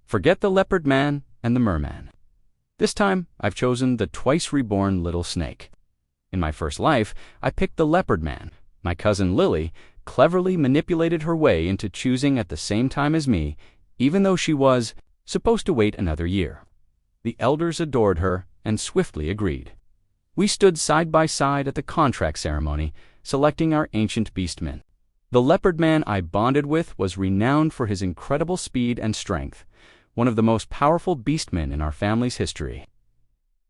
Forget the leopard man and the merman. This time, I've chosen the twice-reborn little snake. In my first life, I picked the leopard man. My cousin Lily cleverly manipulated her way into choosing at the same time as me, even though she was supposed to wait another year. The elders adored her and swiftly agreed. We stood side by side at the contract ceremony, selecting our ancient beastmen. The leopard man I bonded with was renowned for his incredible speed and strength, one of the most powerful beastmen in our family's history.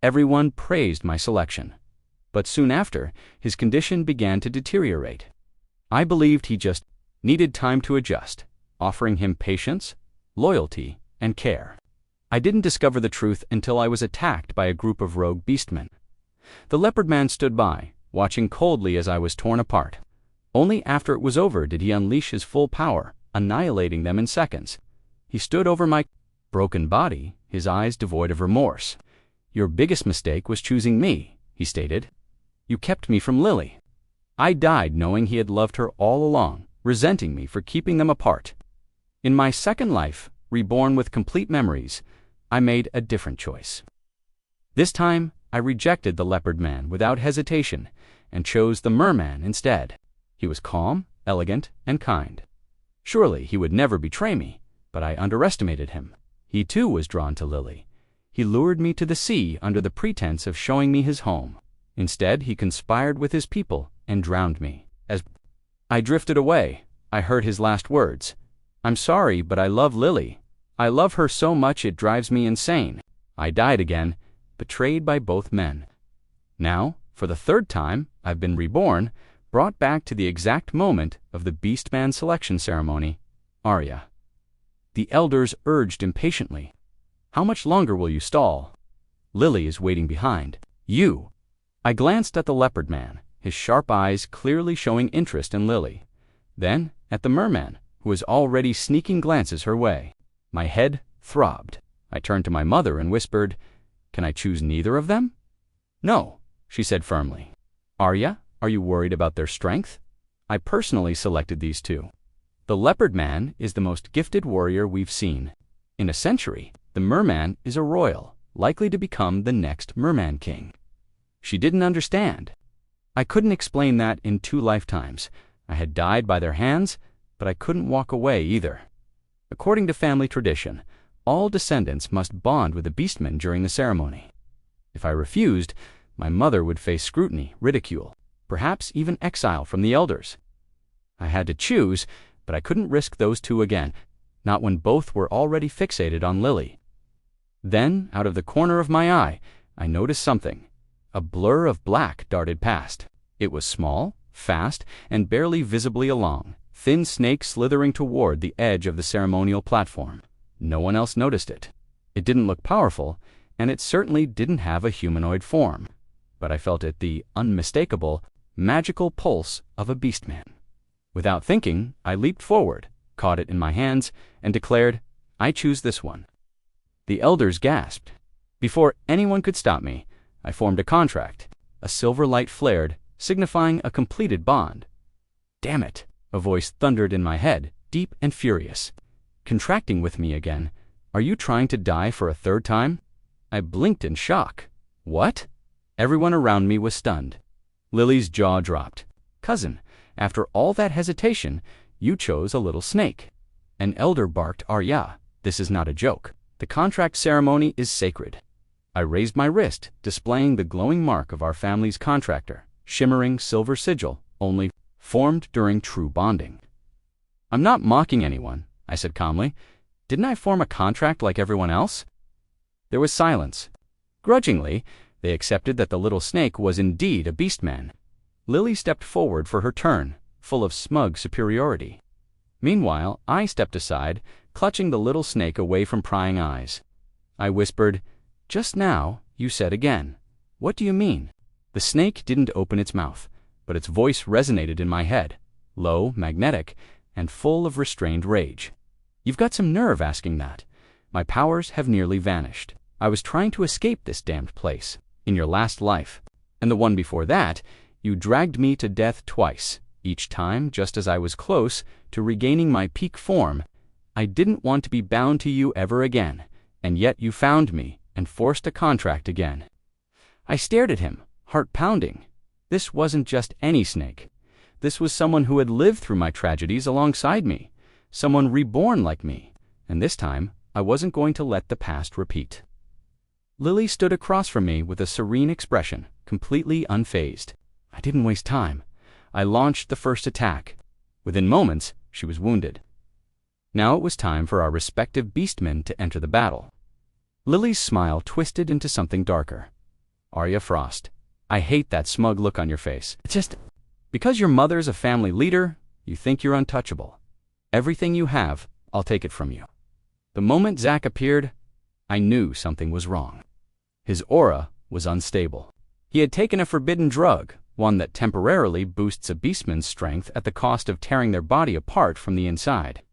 Everyone praised my selection, but soon after, his condition began to deteriorate. I believed he just needed time to adjust, offering him patience, loyalty, and care. I didn't discover the truth until I was attacked by a group of rogue beastmen. The leopard man stood by, watching coldly as I was torn apart. Only after it was over did he unleash his full power, annihilating them in seconds. He stood over my broken body, his eyes devoid of remorse. "Your biggest mistake was choosing me," he stated. "You kept me from Lily." I died knowing he had loved her all along, resenting me for keeping them apart. In my second life, reborn with complete memories, I made a different choice. This time, I rejected the leopard man without hesitation and chose the merman instead. He was calm, elegant, and kind. Surely he would never betray me, but I underestimated him. He too was drawn to Lily. He lured me to the sea under the pretense of showing me his home. Instead, he conspired with his people and drowned me. As I drifted away, I heard his last words. "I'm sorry, but I love Lily. I love her so much it drives me insane." I died again, betrayed by both men. Now, for the third time, I've been reborn, brought back to the exact moment of the Beastman selection ceremony. Arya. The elders urged impatiently. "How much longer will you stall? Lily is waiting behind. You." I glanced at the leopard man, his sharp eyes clearly showing interest in Lily. Then at the merman, who was already sneaking glances her way. My head throbbed. I turned to my mother and whispered, "Can I choose neither of them?" "No," she said firmly. "Arya, are you worried about their strength? I personally selected these two. The leopard man is the most gifted warrior we've seen. In a century, the merman is a royal, likely to become the next merman king." She didn't understand. I couldn't explain that in 2 lifetimes. I had died by their hands, but I couldn't walk away either. According to family tradition, all descendants must bond with the beastman during the ceremony. If I refused, my mother would face scrutiny, ridicule, perhaps even exile from the elders. I had to choose, but I couldn't risk those two again, not when both were already fixated on Lily. Then, out of the corner of my eye, I noticed something. A blur of black darted past. It was small, fast, and barely visibly along, thin snake slithering toward the edge of the ceremonial platform. No one else noticed it. It didn't look powerful, and it certainly didn't have a humanoid form. But I felt it the unmistakable, magical pulse of a beastman. Without thinking, I leaped forward, caught it in my hands, and declared, "I choose this one." The elders gasped. Before anyone could stop me, I formed a contract. A silver light flared, signifying a completed bond. "Damn it," a voice thundered in my head, deep and furious. "Contracting with me again. Are you trying to die for a third time?" I blinked in shock. "What?" Everyone around me was stunned. Lily's jaw dropped. "Cousin, after all that hesitation, you chose a little snake." An elder barked, "Arya, this is not a joke. The contract ceremony is sacred." I raised my wrist, displaying the glowing mark of our family's contractor, shimmering silver sigil, only formed during true bonding. "I'm not mocking anyone," I said calmly. "Didn't I form a contract like everyone else?" There was silence. Grudgingly, they accepted that the little snake was indeed a beastman. Lily stepped forward for her turn, full of smug superiority. Meanwhile, I stepped aside, clutching the little snake away from prying eyes. I whispered, "Just now, you said again. What do you mean?" The snake didn't open its mouth, but its voice resonated in my head, low, magnetic, and full of restrained rage. "You've got some nerve asking that. My powers have nearly vanished. I was trying to escape this damned place, in your last life. And the one before that, you dragged me to death twice, each time just as I was close to regaining my peak form. I didn't want to be bound to you ever again, and yet you found me and forced a contract again." I stared at him, heart pounding. This wasn't just any snake. This was someone who had lived through my tragedies alongside me, someone reborn like me, and this time I wasn't going to let the past repeat. Lily stood across from me with a serene expression, completely unfazed. I didn't waste time. I launched the first attack. Within moments, she was wounded. Now it was time for our respective beastmen to enter the battle. Lily's smile twisted into something darker. "Arya Frost, I hate that smug look on your face. It's just because your mother's a family leader, you think you're untouchable. Everything you have, I'll take it from you." The moment Zack appeared, I knew something was wrong. His aura was unstable. He had taken a forbidden drug, one that temporarily boosts a beastman's strength at the cost of tearing their body apart from the inside.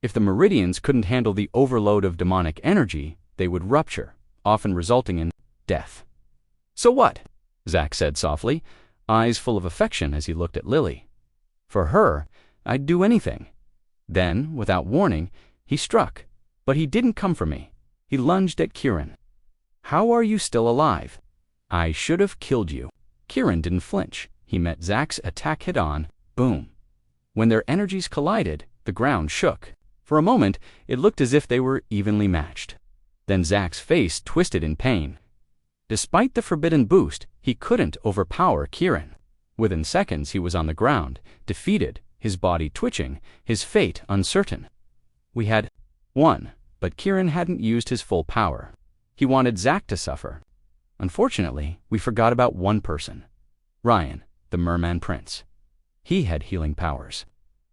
If the meridians couldn't handle the overload of demonic energy, they would rupture, often resulting in death. "So what?" Zack said softly, eyes full of affection as he looked at Lily. "For her, I'd do anything." Then, without warning, he struck. But he didn't come for me. He lunged at Kieran. "How are you still alive? I should have killed you." Kieran didn't flinch. He met Zack's attack head-on. Boom. When their energies collided, the ground shook. For a moment, it looked as if they were evenly matched. Then Zack's face twisted in pain. Despite the forbidden boost, he couldn't overpower Kieran. Within seconds, he was on the ground, defeated, his body twitching, his fate uncertain. We had won, but Kieran hadn't used his full power. He wanted Zack to suffer. Unfortunately, we forgot about one person. Ryan, the Merman Prince. He had healing powers.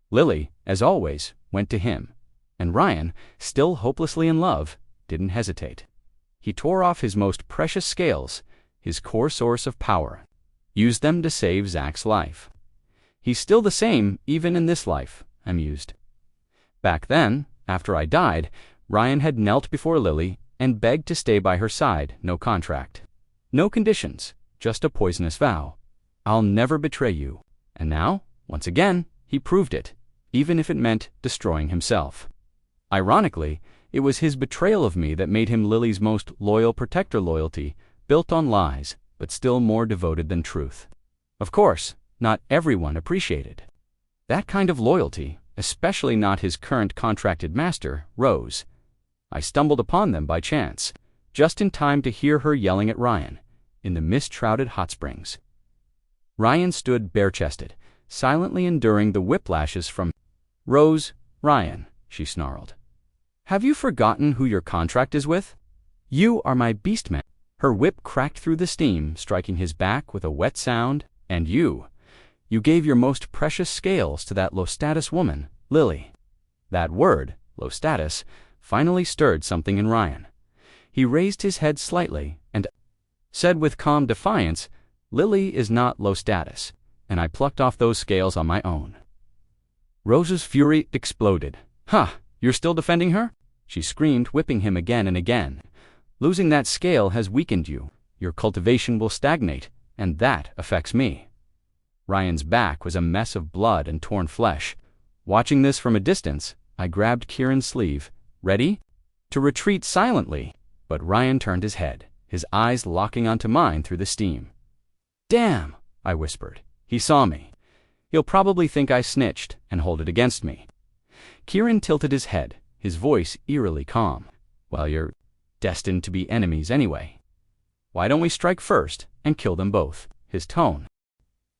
Lily, as always, went to him. And Ryan, still hopelessly in love, didn't hesitate. He tore off his most precious scales, his core source of power, used them to save Zack's life. He's still the same, even in this life, I mused. Back then, after I died, Ryan had knelt before Lily and begged to stay by her side, no contract. No conditions, just a poisonous vow. "I'll never betray you." And now, once again, he proved it, even if it meant destroying himself. Ironically, it was his betrayal of me that made him Lily's most loyal protector, loyalty, built on lies, but still more devoted than truth. Of course, not everyone appreciated that kind of loyalty, especially not his current contracted master, Rose. I stumbled upon them by chance, just in time to hear her yelling at Ryan, in the mist-shrouded hot springs. Ryan stood bare-chested, silently enduring the whiplashes from "Rose, Ryan," she snarled. "Have you forgotten who your contract is with? You are my beastman." Her whip cracked through the steam, striking his back with a wet sound. "And you gave your most precious scales to that low-status woman, Lily." That word, low-status, finally stirred something in Ryan. He raised his head slightly and said with calm defiance, "Lily is not low-status, and I plucked off those scales on my own." Rose's fury exploded. "Ha! You're still defending her?" she screamed, whipping him again and again. "Losing that scale has weakened you. Your cultivation will stagnate, and that affects me." Ryan's back was a mess of blood and torn flesh. Watching this from a distance, I grabbed Kieran's sleeve, ready to retreat silently, but Ryan turned his head, his eyes locking onto mine through the steam. "Damn," I whispered. "He saw me. He'll probably think I snitched and hold it against me." Kieran tilted his head, his voice eerily calm. "Well, you're destined to be enemies anyway. Why don't we strike first and kill them both?" His tone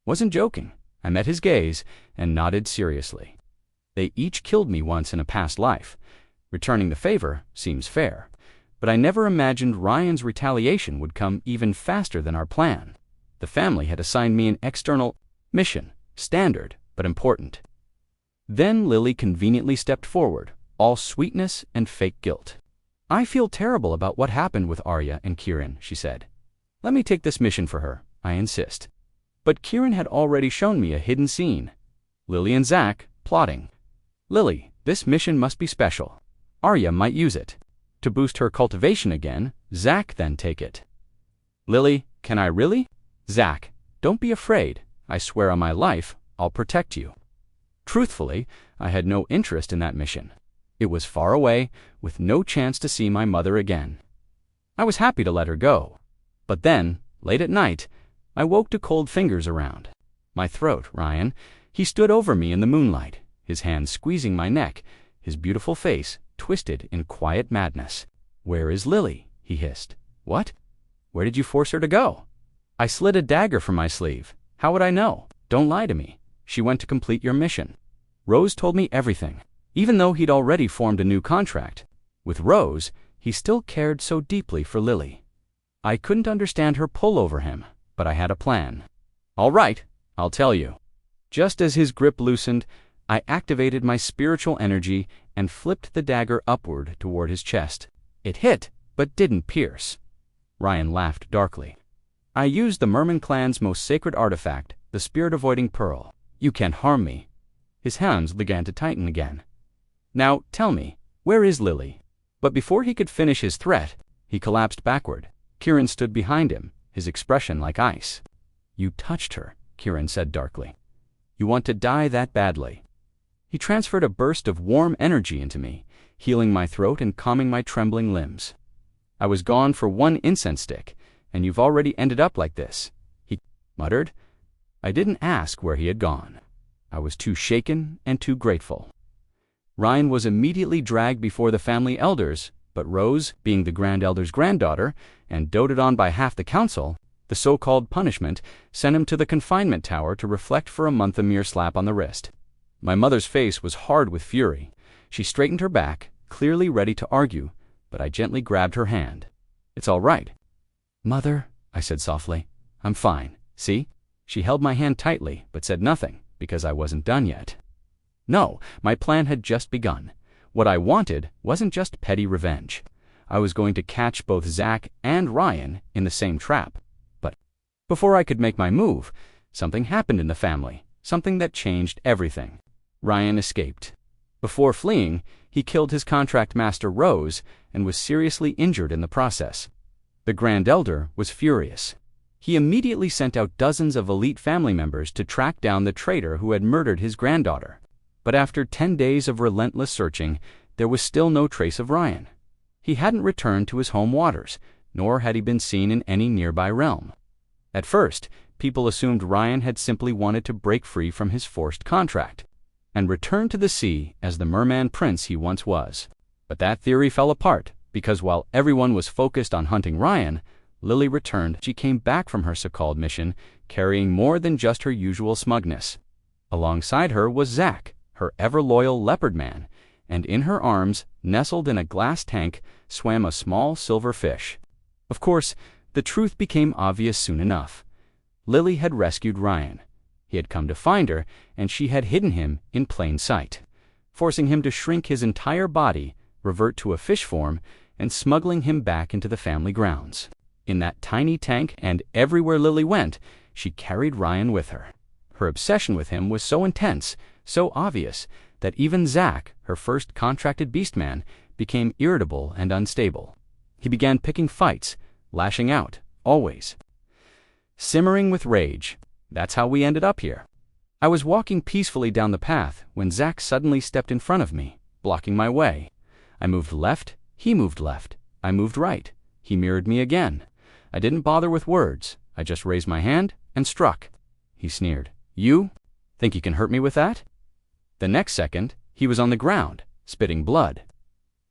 wasn't joking. I met his gaze and nodded seriously. They each killed me once in a past life. Returning the favor seems fair, but I never imagined Ryan's retaliation would come even faster than our plan. The family had assigned me an external mission, standard but important. Then Lily conveniently stepped forward, all sweetness and fake guilt. "I feel terrible about what happened with Arya and Kieran," she said. "Let me take this mission for her, I insist." But Kieran had already shown me a hidden scene. Lily and Zack plotting. "Lily, this mission must be special. Arya might use it to boost her cultivation again. Zack then take it." "Lily, can I really?" "Zack, don't be afraid. I swear on my life, I'll protect you." Truthfully, I had no interest in that mission. It was far away, with no chance to see my mother again. I was happy to let her go. But then, late at night, I woke to cold fingers around my throat. Ryan, he stood over me in the moonlight, his hand squeezing my neck, his beautiful face twisted in quiet madness. "Where is Lily?" he hissed. "What? Where did you force her to go?" I slid a dagger from my sleeve. "How would I know? Don't lie to me. She went to complete your mission." Rose told me everything. Even though he'd already formed a new contract with Rose, he still cared so deeply for Lily. I couldn't understand her pull over him, but I had a plan. "All right, I'll tell you." Just as his grip loosened, I activated my spiritual energy and flipped the dagger upward toward his chest. It hit, but didn't pierce. Ryan laughed darkly. "I used the Merman clan's most sacred artifact, the spirit-avoiding pearl. You can't harm me." His hands began to tighten again. "Now, tell me, where is Lily?" But before he could finish his threat, he collapsed backward. Kieran stood behind him, his expression like ice. "You touched her," Kieran said darkly. "You want to die that badly." He transferred a burst of warm energy into me, healing my throat and calming my trembling limbs. "I was gone for one incense stick, and you've already ended up like this," he muttered. I didn't ask where he had gone. I was too shaken and too grateful. Ryan was immediately dragged before the family elders, but Rose, being the Grand Elder's granddaughter, and doted on by half the council, the so-called punishment sent him to the confinement tower to reflect for a month a mere slap on the wrist. My mother's face was hard with fury. She straightened her back, clearly ready to argue, but I gently grabbed her hand. "It's all right." "Mother," I said softly, "I'm fine. See?" She held my hand tightly, but said nothing, because I wasn't done yet. No, my plan had just begun. What I wanted wasn't just petty revenge. I was going to catch both Zach and Ryan in the same trap. But before I could make my move, something happened in the family, something that changed everything. Ryan escaped. Before fleeing, he killed his contract master Rose and was seriously injured in the process. The Grand Elder was furious. He immediately sent out dozens of elite family members to track down the traitor who had murdered his granddaughter. But after 10 days of relentless searching, there was still no trace of Ryan. He hadn't returned to his home waters, nor had he been seen in any nearby realm. At first, people assumed Ryan had simply wanted to break free from his forced contract and return to the sea as the merman prince he once was. But that theory fell apart, because while everyone was focused on hunting Ryan, Lily returned. She came back from her so-called mission, carrying more than just her usual smugness. Alongside her was Zach, her ever-loyal leopard man, and in her arms, nestled in a glass tank, swam a small silver fish. Of course, the truth became obvious soon enough. Lily had rescued Ryan. He had come to find her, and she had hidden him in plain sight, forcing him to shrink his entire body, revert to a fish form, and smuggling him back into the family grounds. In that tiny tank, and everywhere Lily went, she carried Ryan with her. Her obsession with him was so intense, so obvious, that even Zach, her first contracted Beastman, became irritable and unstable. He began picking fights, lashing out, always. Simmering with rage. That's how we ended up here. I was walking peacefully down the path when Zach suddenly stepped in front of me, blocking my way. I moved left, he moved left. I moved right. He mirrored me again. I didn't bother with words. I just raised my hand and struck. He sneered. "You think you can hurt me with that?" The next second, he was on the ground, spitting blood.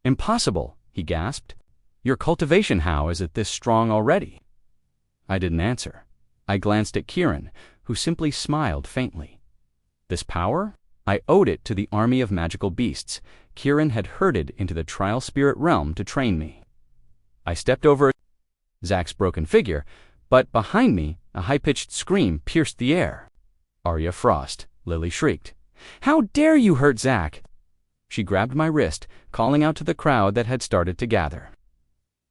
"Impossible," he gasped. "Your cultivation how is it this strong already?" I didn't answer. I glanced at Kieran, who simply smiled faintly. This power? I owed it to the army of magical beasts Kieran had herded into the trial spirit realm to train me. I stepped over Zach's broken figure, but behind me, a high-pitched scream pierced the air. "Arya Frost," Lily shrieked. "How dare you hurt Zach?" She grabbed my wrist, calling out to the crowd that had started to gather.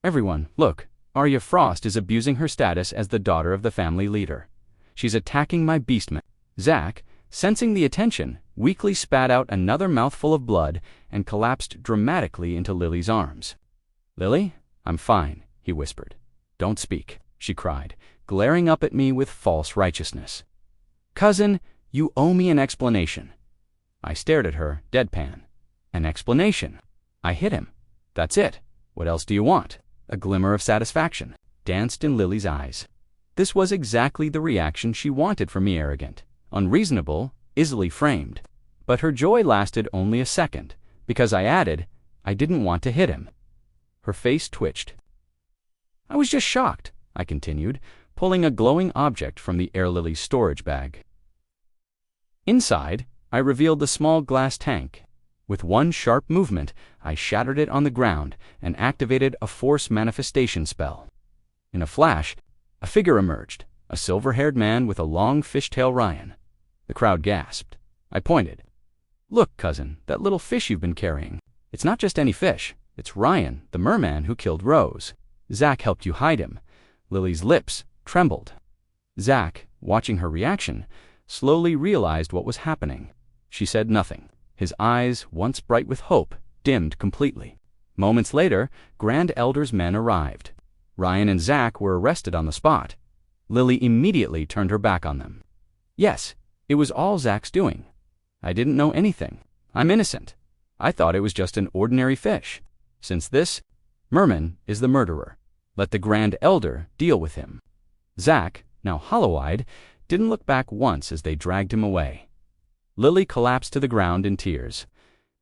"Everyone, look. Arya Frost is abusing her status as the daughter of the family leader. She's attacking my Beastman." Zach, sensing the attention, weakly spat out another mouthful of blood and collapsed dramatically into Lily's arms. "Lily, I'm fine," he whispered. "Don't speak," she cried, glaring up at me with false righteousness. "Cousin, you owe me an explanation." I stared at her, deadpan. "An explanation? I hit him. That's it. What else do you want? A glimmer of satisfaction danced in Lily's eyes. This was exactly the reaction she wanted from me, arrogant, unreasonable, easily framed. But her joy lasted only a second, because I added, I didn't want to hit him. Her face twitched. I was just shocked, I continued, pulling a glowing object from the Air Lily's storage bag. Inside, I revealed the small glass tank. With one sharp movement, I shattered it on the ground and activated a force manifestation spell. In a flash, a figure emerged, a silver-haired man with a long fishtail Ryan. The crowd gasped. I pointed. Look, cousin, that little fish you've been carrying. It's not just any fish. It's Ryan, the merman who killed Rose. Zach helped you hide him. Lily's lips trembled. Zach, watching her reaction, slowly realized what was happening. She said nothing. His eyes, once bright with hope, dimmed completely. Moments later, Grand Elder's men arrived. Ryan and Zach were arrested on the spot. Lily immediately turned her back on them. Yes, it was all Zach's doing. I didn't know anything. I'm innocent. I thought it was just an ordinary fish. Since this merman is the murderer, let the Grand Elder deal with him. Zach, now hollow-eyed, didn't look back once as they dragged him away. Lily collapsed to the ground in tears.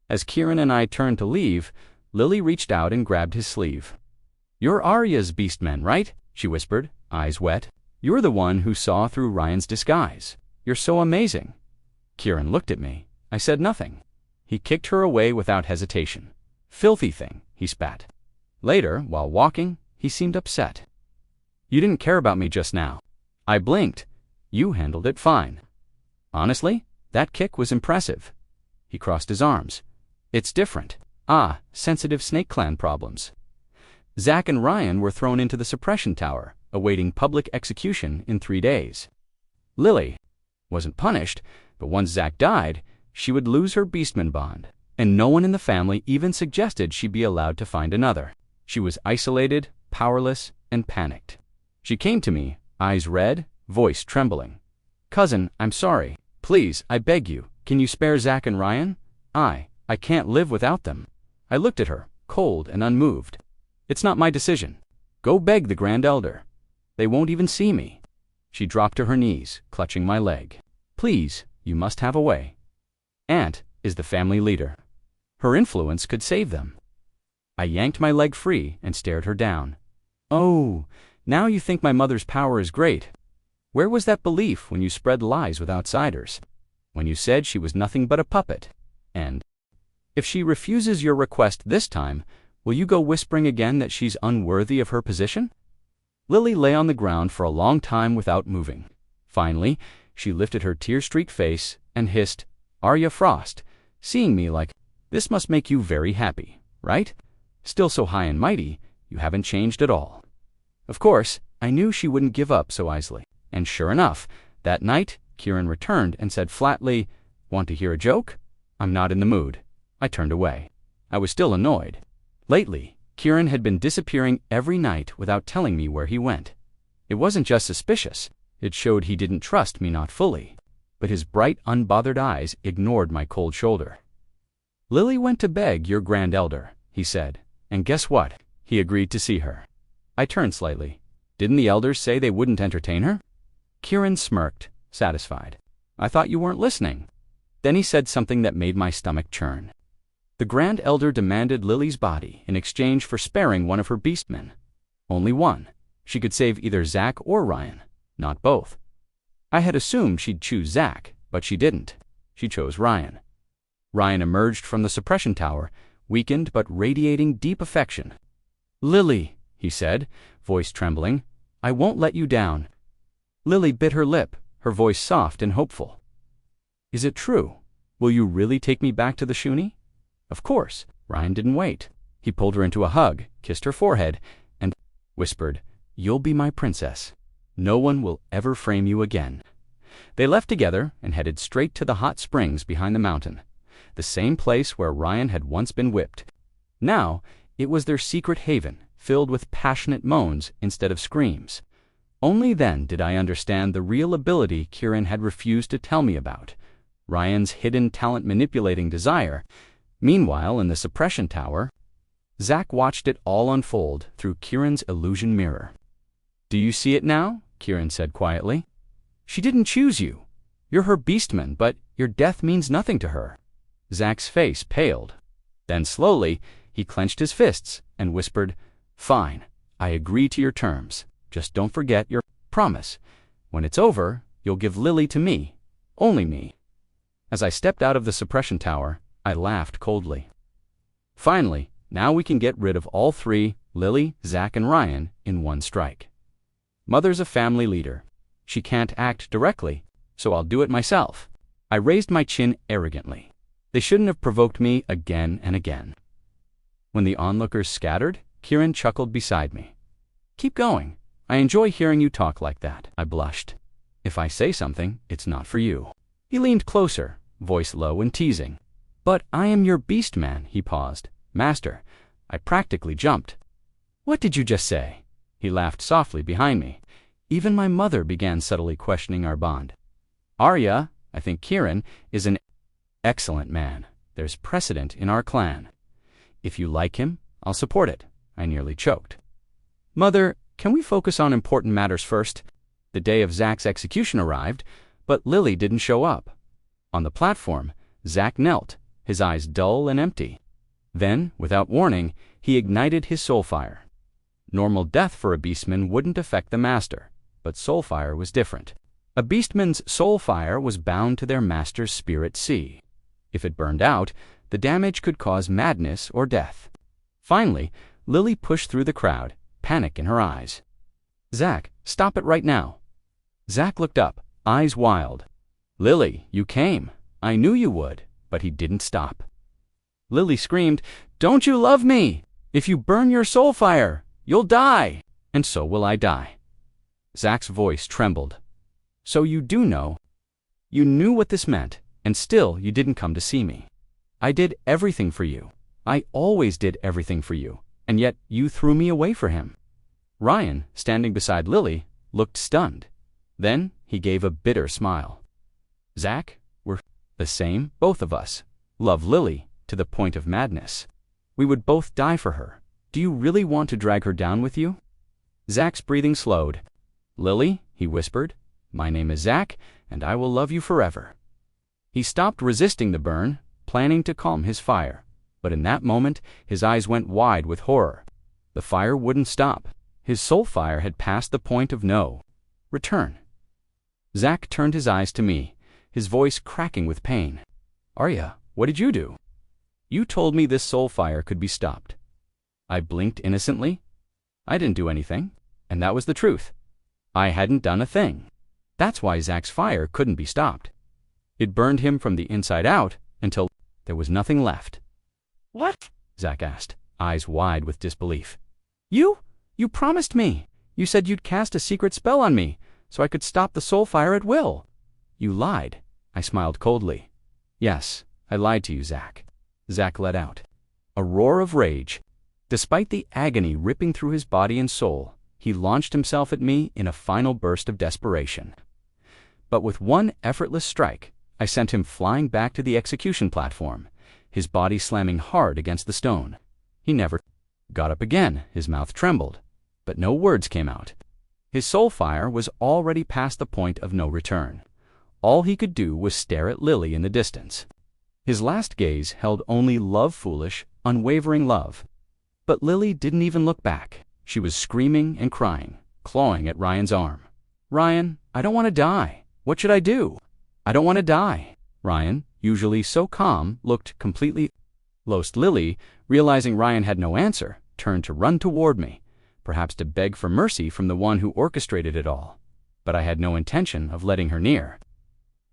As Kieran and I turned to leave, Lily reached out and grabbed his sleeve. You're Arya's Beastman, right? She whispered, eyes wet. You're the one who saw through Ryan's disguise. You're so amazing. Kieran looked at me. I said nothing. He kicked her away without hesitation. Filthy thing, he spat. Later, while walking, he seemed upset. You didn't care about me just now. I blinked. You handled it fine. Honestly, that kick was impressive. He crossed his arms. It's different. Sensitive Snake Clan problems. Zach and Ryan were thrown into the suppression tower, awaiting public execution in 3 days. Lily wasn't punished, but once Zach died, she would lose her Beastman bond, and no one in the family even suggested she be allowed to find another. She was isolated, powerless, and panicked. She came to me, eyes red, voice trembling. Cousin, I'm sorry. Please, I beg you, can you spare Zach and Ryan? I can't live without them. I looked at her, cold and unmoved. It's not my decision. Go beg the Grand Elder. They won't even see me. She dropped to her knees, clutching my leg. Please, you must have a way. Aunt is the family leader. Her influence could save them. I yanked my leg free and stared her down. Oh, now you think my mother's power is great. Where was that belief when you spread lies with outsiders? When you said she was nothing but a puppet? And if she refuses your request this time, will you go whispering again that she's unworthy of her position? Lily lay on the ground for a long time without moving. Finally, she lifted her tear-streaked face and hissed, Arya Frost, seeing me like, this must make you very happy, right? Still so high and mighty, you haven't changed at all. Of course, I knew she wouldn't give up so easily. And sure enough, that night, Kieran returned and said flatly, Want to hear a joke? I'm not in the mood. I turned away. I was still annoyed. Lately, Kieran had been disappearing every night without telling me where he went. It wasn't just suspicious. It showed he didn't trust me, not fully. But his bright, unbothered eyes ignored my cold shoulder. Lily went to beg your Grand Elder, he said. And guess what? He agreed to see her. I turned slightly. Didn't the elders say they wouldn't entertain her? Kieran smirked, satisfied. I thought you weren't listening. Then he said something that made my stomach churn. The Grand Elder demanded Lily's body in exchange for sparing one of her beastmen. Only one. She could save either Zach or Ryan, not both. I had assumed she'd choose Zach, but she didn't. She chose Ryan. Ryan emerged from the suppression tower, weakened but radiating deep affection. Lily, he said, voice trembling, I won't let you down. Lily bit her lip, her voice soft and hopeful. Is it true? Will you really take me back to the Shuni? Of course. Ryan didn't wait. He pulled her into a hug, kissed her forehead, and whispered, You'll be my princess. No one will ever frame you again. They left together and headed straight to the hot springs behind the mountain, the same place where Ryan had once been whipped. Now, it was their secret haven, filled with passionate moans instead of screams. Only then did I understand the real ability Kieran had refused to tell me about. Ryan's hidden talent manipulating desire. Meanwhile, in the suppression tower, Zach watched it all unfold through Kieran's illusion mirror. "Do you see it now?" Kieran said quietly. "She didn't choose you. You're her Beastman, but your death means nothing to her." Zach's face paled. Then slowly, he clenched his fists and whispered, "Fine, I agree to your terms. Just don't forget your promise. When it's over, you'll give Lily to me. Only me." As I stepped out of the suppression tower, I laughed coldly. Finally, now we can get rid of all three, Lily, Zach, and Ryan, in one strike. Mother's a family leader. She can't act directly, so I'll do it myself. I raised my chin arrogantly. They shouldn't have provoked me again and again. When the onlookers scattered, Kieran chuckled beside me. "Keep going. I enjoy hearing you talk like that." I blushed. "If I say something, it's not for you." He leaned closer, voice low and teasing. "But I am your Beastman," he paused. "Master, I practically jumped." "What did you just say?" He laughed softly behind me. Even my mother began subtly questioning our bond. "Arya, I think Kieran is an excellent man. There's precedent in our clan. If you like him, I'll support it." I nearly choked. "Mother, can we focus on important matters first?" The day of Zach's execution arrived, but Lily didn't show up. On the platform, Zach knelt, his eyes dull and empty. Then, without warning, he ignited his soulfire. Normal death for a Beastman wouldn't affect the master, but soulfire was different. A Beastman's soulfire was bound to their master's spirit sea. If it burned out, the damage could cause madness or death. Finally, Lily pushed through the crowd, panic in her eyes. "Zach, stop it right now." Zach looked up, eyes wild. "Lily, you came. I knew you would," but he didn't stop. Lily screamed, "Don't you love me? If you burn your soulfire, you'll die, and so will I die." Zach's voice trembled. "So you do know. You knew what this meant, and still you didn't come to see me. I did everything for you. I always did everything for you, and yet you threw me away for him." Ryan, standing beside Lily, looked stunned. Then he gave a bitter smile. "Zach, we're the same, both of us. Love Lily to the point of madness. We would both die for her. Do you really want to drag her down with you?" Zach's breathing slowed. "Lily," he whispered, "my name is Zach, and I will love you forever." He stopped resisting the burn, planning to calm his fire. But in that moment, his eyes went wide with horror. The fire wouldn't stop. His soul fire had passed the point of no return. Zach turned his eyes to me, his voice cracking with pain. "Arya, what did you do?" "You told me this soul fire could be stopped." I blinked innocently. I didn't do anything, and that was the truth. I hadn't done a thing. That's why Zach's fire couldn't be stopped. It burned him from the inside out until there was nothing left. "What?" Zach asked, eyes wide with disbelief. You promised me. You said you'd cast a secret spell on me, so I could stop the soul fire at will." "You lied." I smiled coldly. "Yes, I lied to you, Zach." Zach let out a roar of rage. Despite the agony ripping through his body and soul, he launched himself at me in a final burst of desperation. But with one effortless strike, I sent him flying back to the execution platform, his body slamming hard against the stone. He never got up again. His mouth trembled, but no words came out. His soul fire was already past the point of no return. All he could do was stare at Lily in the distance. His last gaze held only love-foolish, unwavering love. But Lily didn't even look back. She was screaming and crying, clawing at Ryan's arm. "Ryan, I don't want to die. What should I do?" "I don't want to die." Ryan, usually so calm, looked completely lost. Lily, realizing Ryan had no answer, turned to run toward me, perhaps to beg for mercy from the one who orchestrated it all. But I had no intention of letting her near.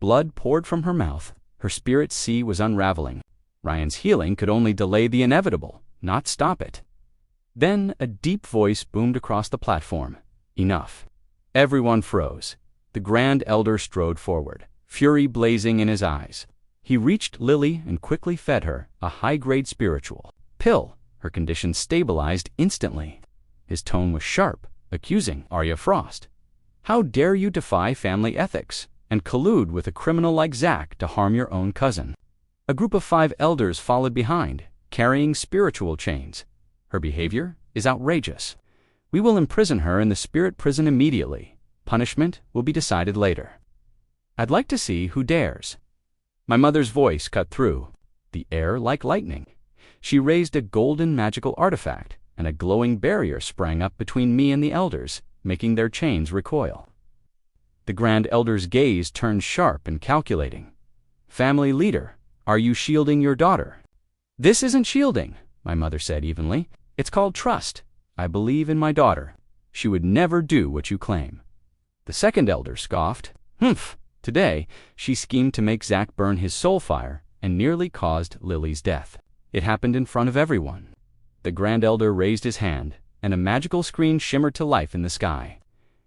Blood poured from her mouth. Her spirit sea was unraveling. Ryan's healing could only delay the inevitable, not stop it. Then a deep voice boomed across the platform. "Enough." Everyone froze. The Grand Elder strode forward, fury blazing in his eyes. He reached Lily and quickly fed her a high-grade spiritual pill. Her condition stabilized instantly. His tone was sharp, accusing. "Arya Frost, how dare you defy family ethics and collude with a criminal like Zach to harm your own cousin?" A group of 5 elders followed behind, carrying spiritual chains. Her behavior is outrageous. We will imprison her in the spirit prison immediately. Punishment will be decided later. I'd like to see who dares. My mother's voice cut through, the air like lightning. She raised a golden magical artifact, and a glowing barrier sprang up between me and the elders, making their chains recoil. The Grand Elder's gaze turned sharp and calculating. "Family leader, are you shielding your daughter?" "This isn't shielding," my mother said evenly. "It's called trust. I believe in my daughter. She would never do what you claim." The second elder scoffed. "Humph! Today, she schemed to make Zach burn his soul fire and nearly caused Lily's death. It happened in front of everyone." The Grand Elder raised his hand, and a magical screen shimmered to life in the sky.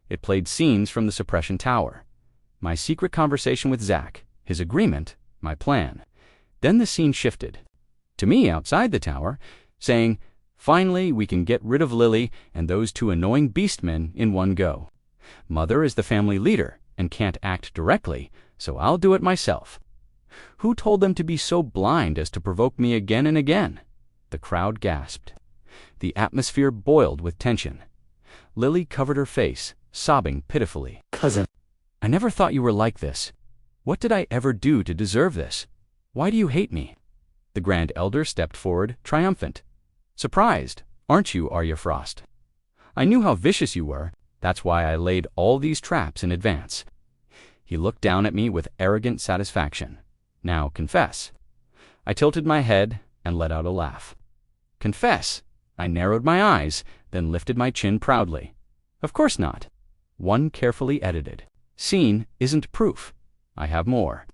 It played scenes from the suppression tower. My secret conversation with Zach, his agreement, my plan. Then the scene shifted. To me outside the tower, saying, "Finally, we can get rid of Lily and those 2 annoying beastmen in one go. Mother is the family leader and can't act directly, so I'll do it myself." Who told them to be so blind as to provoke me again and again? The crowd gasped. The atmosphere boiled with tension. Lily covered her face, sobbing pitifully. "Cousin, I never thought you were like this. What did I ever do to deserve this? Why do you hate me?" The Grand Elder stepped forward, triumphant. "Surprised, aren't you, Arya Frost? I knew how vicious you were. That's why I laid all these traps in advance." He looked down at me with arrogant satisfaction. "Now confess." I tilted my head and let out a laugh. "Confess?" I narrowed my eyes, then lifted my chin proudly. "Of course not. One carefully edited scene isn't proof. I have more."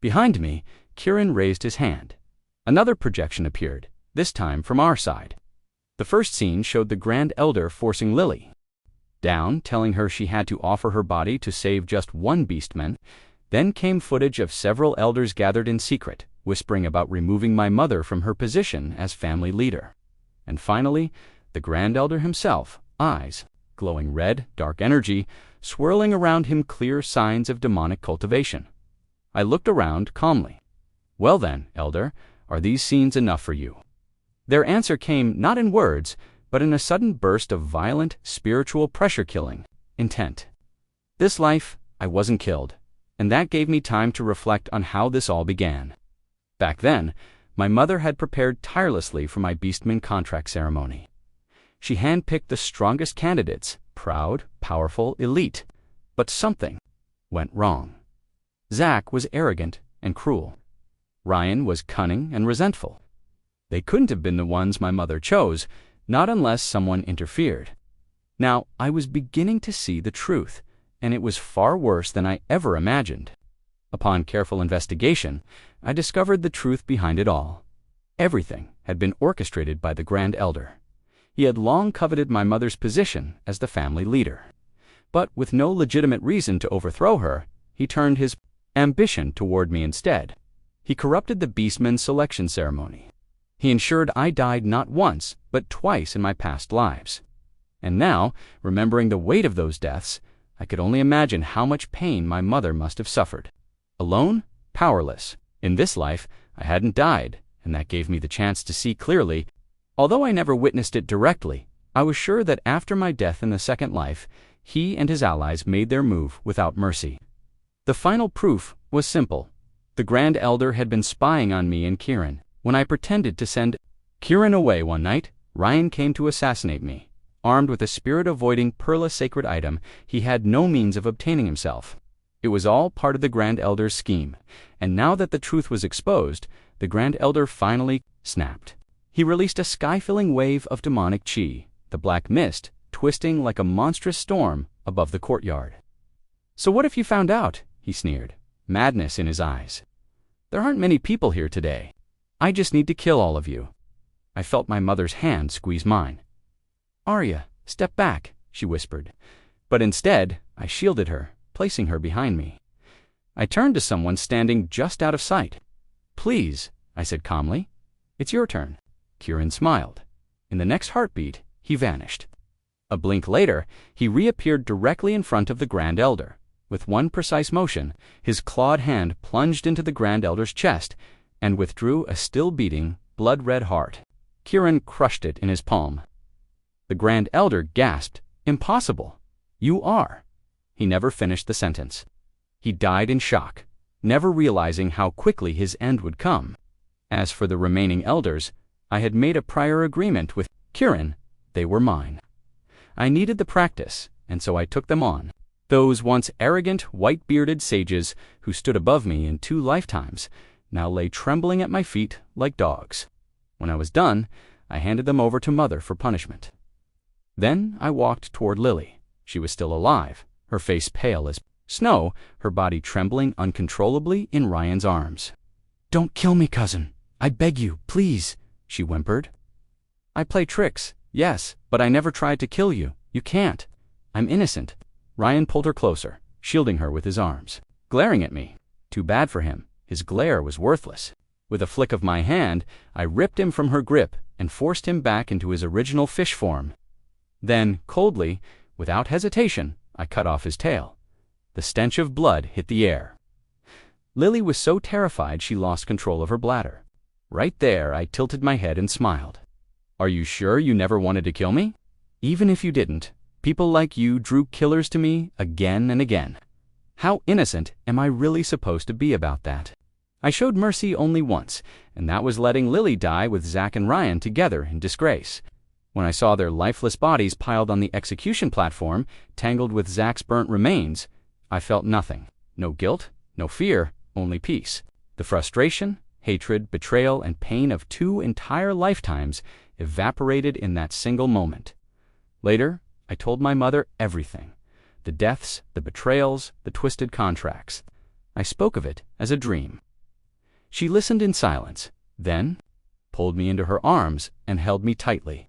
Behind me, Kieran raised his hand. Another projection appeared, this time from our side. The first scene showed the Grand Elder forcing Lily down, telling her she had to offer her body to save just one beastman. Then came footage of several elders gathered in secret, whispering about removing my mother from her position as family leader. And finally, the Grand Elder himself, eyes, glowing red, dark energy, swirling around him clear signs of demonic cultivation. I looked around calmly. "Well then, Elder, are these scenes enough for you?" Their answer came not in words, but in a sudden burst of violent, spiritual pressure-killing intent. This life, I wasn't killed, and that gave me time to reflect on how this all began. Back then, my mother had prepared tirelessly for my Beastman contract ceremony. She handpicked the strongest candidates, proud, powerful, elite. But something went wrong. Zach was arrogant and cruel. Ryan was cunning and resentful. They couldn't have been the ones my mother chose, not unless someone interfered. Now, I was beginning to see the truth, and it was far worse than I ever imagined. Upon careful investigation, I discovered the truth behind it all. Everything had been orchestrated by the Grand Elder. He had long coveted my mother's position as the family leader. But with no legitimate reason to overthrow her, he turned his ambition toward me instead. He corrupted the Beastman selection ceremony. He ensured I died not once, but twice in my past lives. And now, remembering the weight of those deaths, I could only imagine how much pain my mother must have suffered. Alone, powerless. In this life, I hadn't died, and that gave me the chance to see clearly. Although I never witnessed it directly, I was sure that after my death in the second life, he and his allies made their move without mercy. The final proof was simple. The Grand Elder had been spying on me and Kieran. When I pretended to send Kieran away one night, Ryan came to assassinate me. Armed with a spirit-avoiding Perla sacred item he had no means of obtaining himself. It was all part of the Grand Elder's scheme, and now that the truth was exposed, the Grand Elder finally snapped. He released a sky-filling wave of demonic chi, the black mist twisting like a monstrous storm above the courtyard. "So what if you found out?" he sneered, madness in his eyes. "There aren't many people here today. I just need to kill all of you." I felt my mother's hand squeeze mine. "Arya, step back," she whispered. But instead, I shielded her, placing her behind me. I turned to someone standing just out of sight. "Please," I said calmly. "It's your turn." Kieran smiled. In the next heartbeat, he vanished. A blink later, he reappeared directly in front of the Grand Elder. With one precise motion, his clawed hand plunged into the Grand Elder's chest, and withdrew a still-beating, blood-red heart. Kieran crushed it in his palm. The Grand Elder gasped, "Impossible! You are." He never finished the sentence. He died in shock, never realizing how quickly his end would come. As for the remaining elders, I had made a prior agreement with Kieran. They were mine. I needed the practice, and so I took them on. Those once arrogant, white-bearded sages who stood above me in 2 lifetimes now lay trembling at my feet like dogs. When I was done, I handed them over to Mother for punishment. Then I walked toward Lily. She was still alive, her face pale as snow, her body trembling uncontrollably in Ryan's arms. "Don't kill me, cousin. I beg you, please," she whimpered. "I play tricks, yes, but I never tried to kill you. You can't. I'm innocent." Ryan pulled her closer, shielding her with his arms, glaring at me. Too bad for him. His glare was worthless. With a flick of my hand, I ripped him from her grip and forced him back into his original fish form. Then, coldly, without hesitation, I cut off his tail. The stench of blood hit the air. Lily was so terrified she lost control of her bladder. Right there, I tilted my head and smiled. "Are you sure you never wanted to kill me?" "Even if you didn't, people like you drew killers to me again and again. How innocent am I really supposed to be about that?" I showed mercy only once, and that was letting Lily die with Zach and Ryan together in disgrace. When I saw their lifeless bodies piled on the execution platform, tangled with Zach's burnt remains, I felt nothing. No guilt, no fear, only peace. The frustration, hatred, betrayal, and pain of 2 entire lifetimes evaporated in that single moment. Later, I told my mother everything. The deaths, the betrayals, the twisted contracts. I spoke of it as a dream. She listened in silence, then pulled me into her arms and held me tightly.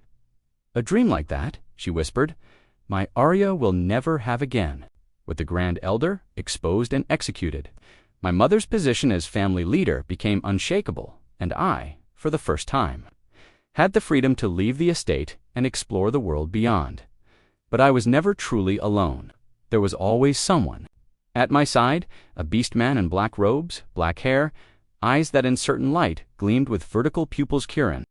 "A dream like that," she whispered, "my Arya will never have again." With the Grand Elder exposed and executed, my mother's position as family leader became unshakable, and I, for the first time, had the freedom to leave the estate and explore the world beyond. But I was never truly alone. There was always someone. At my side, a Beastman in black robes, black hair, eyes that in certain light gleamed with vertical pupils. Kieran.